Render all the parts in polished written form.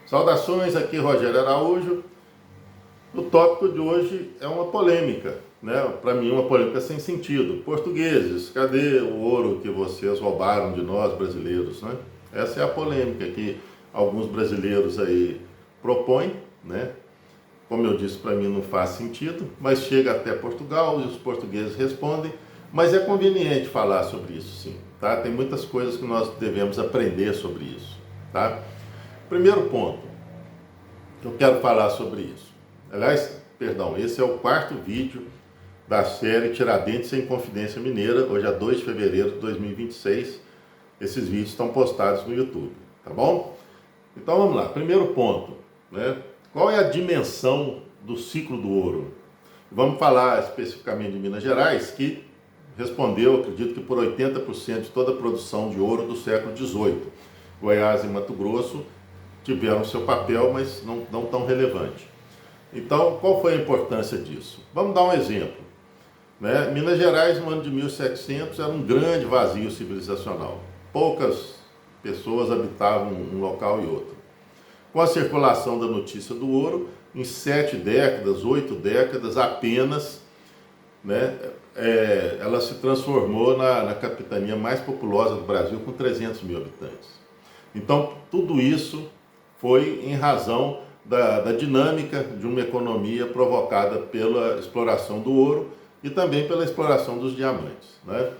Saudações, aqui Rogério Araújo. O tópico de hoje é uma polêmica, né? Para mim uma polêmica sem sentido. Portugueses, cadê o ouro que vocês roubaram de nós brasileiros, né? Essa é a polêmica que alguns brasileiros aí propõem, né? Como eu disse, para mim não faz sentido, mas chega até Portugal e os portugueses respondem, mas é conveniente falar sobre isso sim, tá? Tem muitas coisas que nós devemos aprender sobre isso, tá? Primeiro ponto, eu quero falar sobre isso. Aliás, perdão, esse é o quarto vídeo da série Tiradentes em Confidência Mineira. Hoje é 2 de fevereiro de 2026. Esses vídeos estão postados no YouTube, tá bom? Então vamos lá. Primeiro ponto, né? Qual é a dimensão do ciclo do ouro? Vamos falar especificamente de Minas Gerais, que respondeu, acredito que por 80% de toda a produção de ouro do século XVIII. Goiás e Mato Grosso tiveram seu papel, mas não tão relevante. Então, qual foi a importância disso? Vamos dar um exemplo, né? Minas Gerais, no ano de 1700, era um grande vazio civilizacional. Poucas pessoas habitavam um local e outro. Com a circulação da notícia do ouro, em 7 décadas, 8 décadas apenas, né, ela se transformou na capitania mais populosa do Brasil, com 300 mil habitantes. Então, tudo isso foi em razão da dinâmica de uma economia provocada pela exploração do ouro e também pela exploração dos diamantes, né?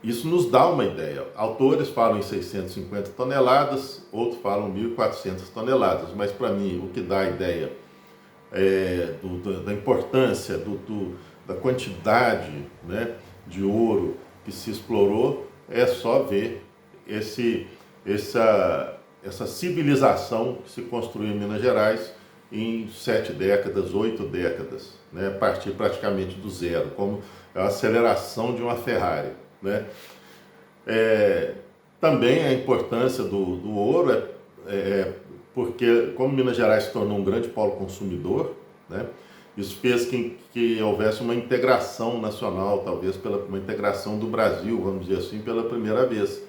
Isso nos dá uma ideia. Autores falam em 650 toneladas, outros falam 1.400 toneladas, mas para mim o que dá a ideia da importância, da quantidade, né, de ouro que se explorou é só ver essa civilização que se construiu em Minas Gerais em 7 décadas, 8 décadas, né, a partir praticamente do zero, como a aceleração de uma Ferrari, né? Também a importância do ouro porque, como Minas Gerais se tornou um grande polo consumidor, né, isso fez que houvesse uma integração nacional, talvez uma integração do Brasil, vamos dizer assim, pela primeira vez,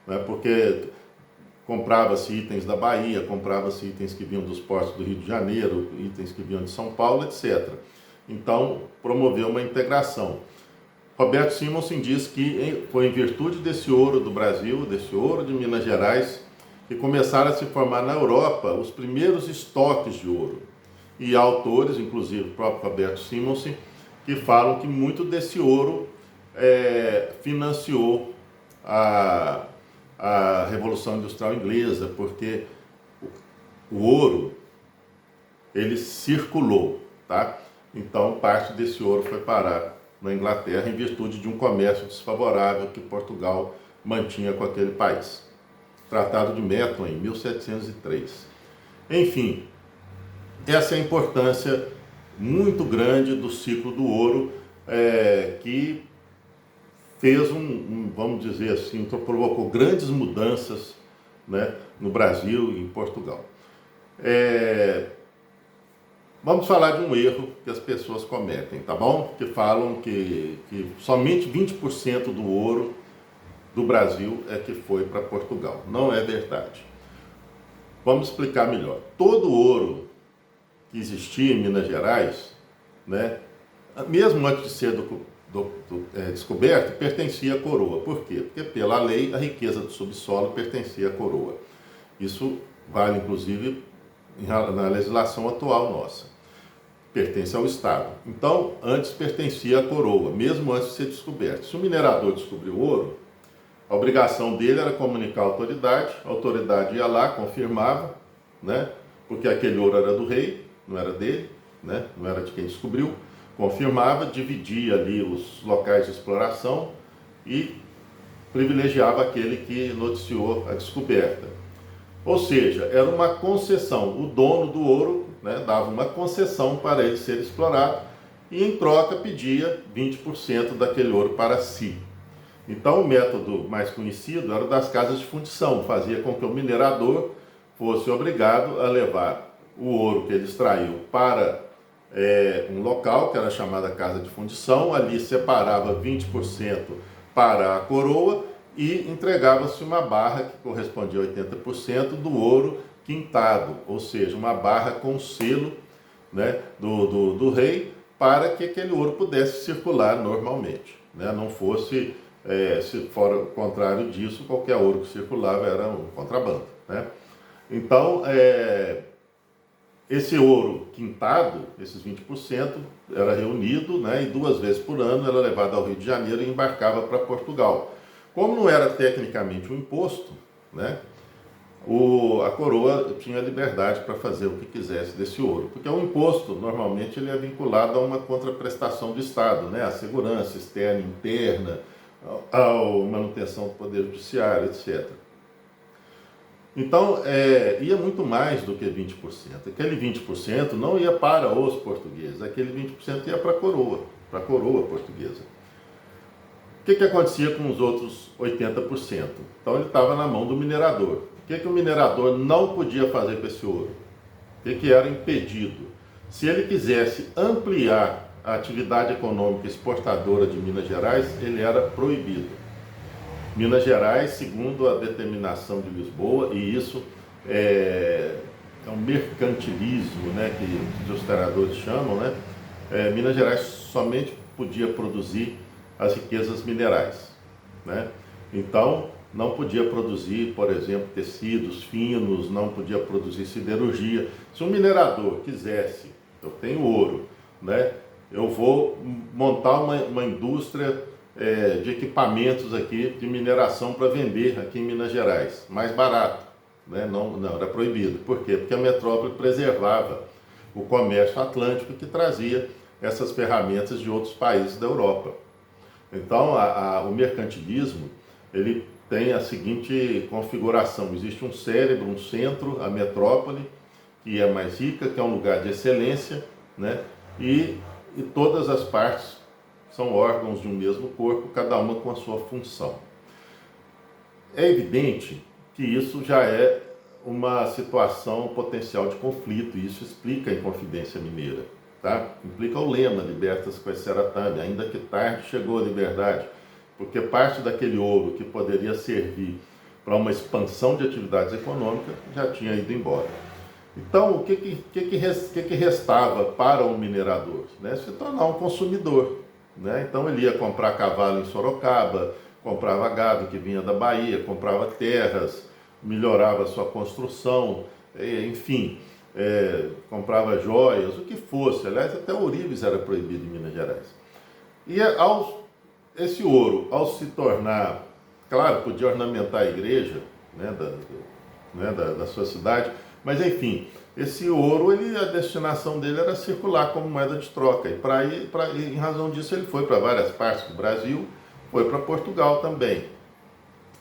né, porque comprava-se itens da Bahia, comprava-se itens que vinham dos portos do Rio de Janeiro, itens que vinham de São Paulo, etc. Então, promoveu uma integração. Roberto Simonsen diz que foi em virtude desse ouro do Brasil, desse ouro de Minas Gerais, que começaram a se formar na Europa os primeiros estoques de ouro. E há autores, inclusive o próprio Roberto Simonsen, que falam que muito desse ouro financiou a Revolução Industrial Inglesa, porque o ouro, ele circulou, tá? Então, parte desse ouro foi parar na Inglaterra em virtude de um comércio desfavorável que Portugal mantinha com aquele país. Tratado de Methuen, em 1703. Enfim, essa é a importância muito grande do ciclo do ouro, que fez vamos dizer assim, provocou grandes mudanças, né, no Brasil e em Portugal. Vamos falar de um erro que as pessoas cometem, tá bom? Que falam que somente 20% do ouro do Brasil é que foi para Portugal. Não é verdade. Vamos explicar melhor. Todo o ouro que existia em Minas Gerais, né, mesmo antes de ser descoberto, pertencia à coroa. Por quê? Porque pela lei a riqueza do subsolo pertencia à coroa. Isso vale inclusive na legislação atual nossa. Pertence ao Estado. Então, antes pertencia à coroa, mesmo antes de ser descoberto. Se o minerador descobriu ouro, a obrigação dele era comunicar a autoridade ia lá, confirmava, né, porque aquele ouro era do rei, não era dele, né, não era de quem descobriu, confirmava, dividia ali os locais de exploração e privilegiava aquele que noticiou a descoberta. Ou seja, era uma concessão. O dono do ouro, né, dava uma concessão para ele ser explorado e, em troca, pedia 20% daquele ouro para si. Então, o método mais conhecido era o das casas de fundição. Fazia com que o minerador fosse obrigado a levar o ouro que ele extraiu para um local, que era chamada casa de fundição. Ali separava 20% para a coroa e entregava-se uma barra que correspondia a 80% do ouro quintado, ou seja, uma barra com selo, né, do rei, para que aquele ouro pudesse circular normalmente, né, não fosse, se for o contrário disso, qualquer ouro que circulava era um contrabando, né? Então, esse ouro quintado, esses 20%, era reunido, né, e 2 vezes por ano era levado ao Rio de Janeiro e embarcava para Portugal. Como não era tecnicamente um imposto, né, a coroa tinha liberdade para fazer o que quisesse desse ouro, porque o imposto, normalmente, ele é vinculado a uma contraprestação do Estado, né, a segurança externa e interna, a manutenção do poder judiciário, etc. Então, ia muito mais do que 20%. Aquele 20% não ia para os portugueses, aquele 20% ia para a coroa portuguesa. O que acontecia com os outros 80%? Então, ele estava na mão do minerador. O que o minerador não podia fazer com esse ouro? O que era impedido? Se ele quisesse ampliar a atividade econômica exportadora de Minas Gerais, ele era proibido. Minas Gerais, segundo a determinação de Lisboa, e isso é um mercantilismo, né, que os historiadores chamam, né, Minas Gerais somente podia produzir as riquezas minerais, né? Então, não podia produzir, por exemplo, tecidos finos, não podia produzir siderurgia. Se um minerador quisesse, eu tenho ouro, né, eu vou montar uma indústria de equipamentos aqui de mineração para vender aqui em Minas Gerais, mais barato, né? Não era proibido. Por quê? Porque a metrópole preservava o comércio atlântico que trazia essas ferramentas de outros países da Europa. Então, o mercantilismo, ele tem a seguinte configuração: existe um cérebro, um centro, a metrópole, que é mais rica, que é um lugar de excelência, né? E todas as partes são órgãos de um mesmo corpo, cada uma com a sua função. É evidente que isso já é uma situação potencial de conflito, e isso explica a Inconfidência Mineira, tá? Implica o lema Libertas quae seratame, ainda que tarde chegou a liberdade, porque parte daquele ouro que poderia servir para uma expansão de atividades econômicas já tinha ido embora. Então, o que restava para o minerador? Né? Se tornar um consumidor. Né? Então, ele ia comprar cavalo em Sorocaba, comprava gado que vinha da Bahia, comprava terras, melhorava a sua construção, enfim, comprava joias, o que fosse. Aliás, até o ourives era proibido em Minas Gerais. E esse ouro, ao se tornar, claro, podia ornamentar a igreja, né, da sua cidade, mas enfim, esse ouro, a destinação dele era circular como moeda de troca. E em razão disso ele foi para várias partes do Brasil, foi para Portugal também.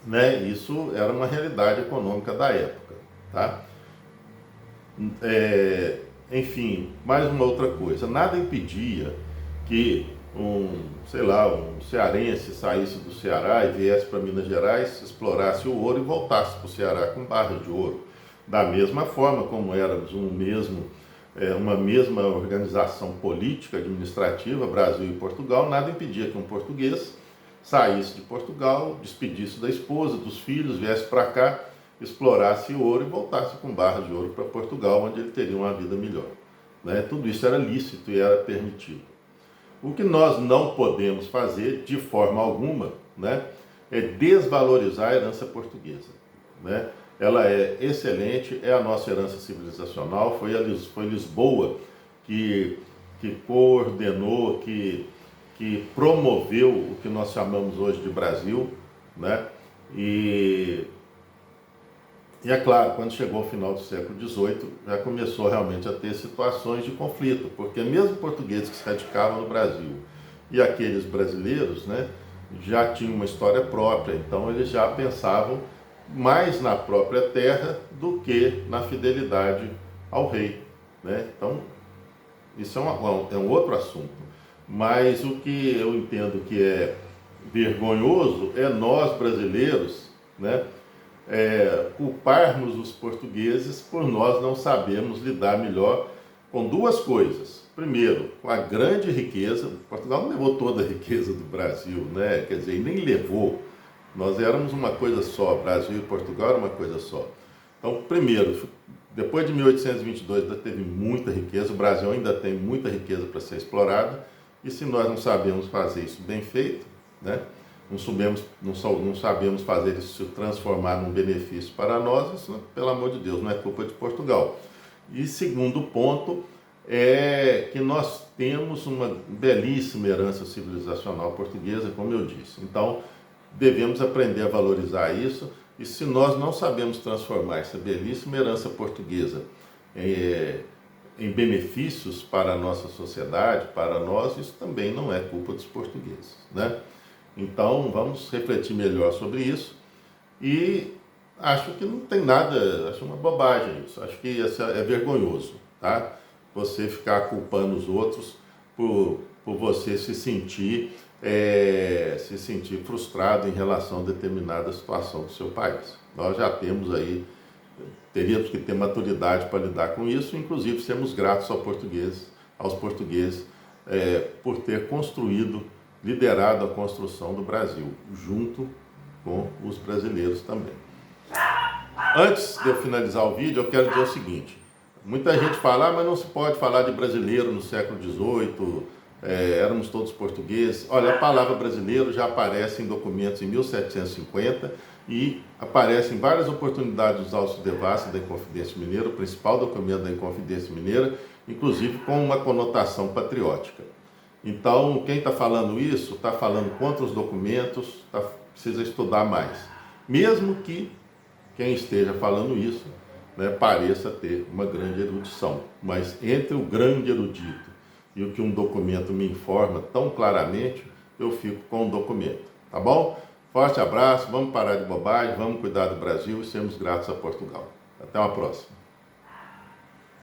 Né? Isso era uma realidade econômica da época. Tá? Enfim, mais uma outra coisa. Nada impedia que um cearense saísse do Ceará e viesse para Minas Gerais, explorasse o ouro e voltasse para o Ceará com barras de ouro. Da mesma forma como éramos uma mesma organização política, administrativa, Brasil e Portugal, nada impedia que um português saísse de Portugal, despedisse da esposa, dos filhos, viesse para cá, explorasse o ouro e voltasse com barras de ouro para Portugal, onde ele teria uma vida melhor. Né? Tudo isso era lícito e era permitido. O que nós não podemos fazer, de forma alguma, né, é desvalorizar a herança portuguesa. Né? Ela é excelente, é a nossa herança civilizacional, foi Lisboa que coordenou, que promoveu o que nós chamamos hoje de Brasil, né? E é claro, quando chegou ao final do século XVIII, já começou realmente a ter situações de conflito, porque mesmo portugueses que se radicavam no Brasil e aqueles brasileiros, né, já tinham uma história própria, então eles já pensavam mais na própria terra do que na fidelidade ao rei. Né? Então, isso é um outro assunto. Mas o que eu entendo que é vergonhoso é nós, brasileiros, né, culparmos os portugueses por nós não sabermos lidar melhor com duas coisas. Primeiro, com a grande riqueza. Portugal não levou toda a riqueza do Brasil, né? Quer dizer, nem levou. Nós éramos uma coisa só, Brasil e Portugal era uma coisa só. Então, primeiro, Depois de 1822 ainda teve muita riqueza, o Brasil ainda tem muita riqueza para ser explorada, e se nós não sabemos fazer isso bem feito, né, não sabemos fazer isso se transformar num benefício para nós, isso, pelo amor de Deus, não é culpa de Portugal. E segundo ponto é que nós temos uma belíssima herança civilizacional portuguesa, como eu disse. Então, devemos aprender a valorizar isso, e se nós não sabemos transformar essa belíssima herança portuguesa em benefícios para a nossa sociedade, para nós, isso também não é culpa dos portugueses, né? Então, vamos refletir melhor sobre isso, e acho que não tem nada, acho uma bobagem isso, acho que isso é vergonhoso, tá? Você ficar culpando os outros por você se sentir frustrado em relação a determinada situação do seu país. Nós já temos aí, teríamos que ter maturidade para lidar com isso, inclusive sermos gratos aos portugueses por ter liderado a construção do Brasil, junto com os brasileiros também. Antes de eu finalizar o vídeo, eu quero dizer o seguinte: muita gente fala, mas não se pode falar de brasileiro no século XVIII, éramos todos portugueses. Olha, a palavra brasileiro já aparece em documentos em 1750 e aparece em várias oportunidades dos autos de devassa da Inconfidência Mineira, o principal documento da Inconfidência Mineira, inclusive com uma conotação patriótica. Então, quem está falando isso, está falando contra os documentos, precisa estudar mais. Mesmo que quem esteja falando isso, né, pareça ter uma grande erudição. Mas entre o grande erudito e o que um documento me informa tão claramente, eu fico com o documento. Tá bom? Forte abraço, vamos parar de bobagem, vamos cuidar do Brasil e sermos gratos a Portugal. Até uma próxima.